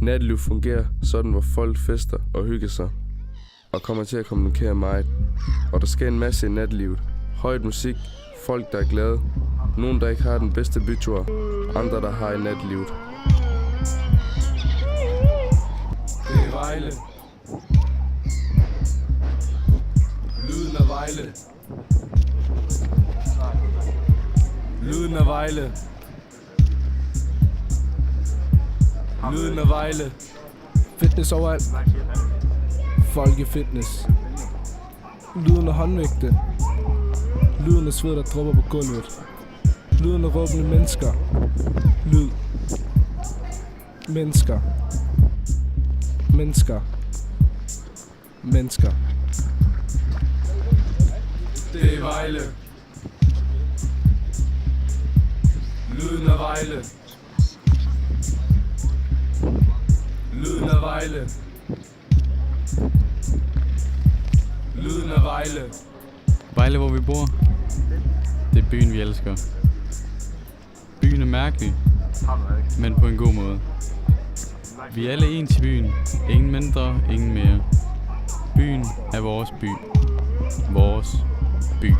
Natteliv fungerer sådan, hvor folk fester og hygger sig og kommer til at kommunikere meget. Og der sker en masse i nattelivet. Højt musik, folk der er glade, nogen der ikke har den bedste bytur, andre der har i nattelivet. Det er Vejle. Lyden af Vejle. Lyden af Vejle. Lyden af Vejle. Fitness overalt. Folkefitness. Lyden af håndvægte. Lyden af sved, der dropper på gulvet. Lyden af råbende mennesker. Lyd. Mennesker. Mennesker. Mennesker. Det er Vejle. Lyden af Vejle. Lyden af Vejle. Lyden af Vejle. Vejle, hvor vi bor. Det er byen, vi elsker. Byen er mærkelig, men på en god måde. Vi er alle ens i byen. Ingen mindre, ingen mere. Byen er vores by. Vores by.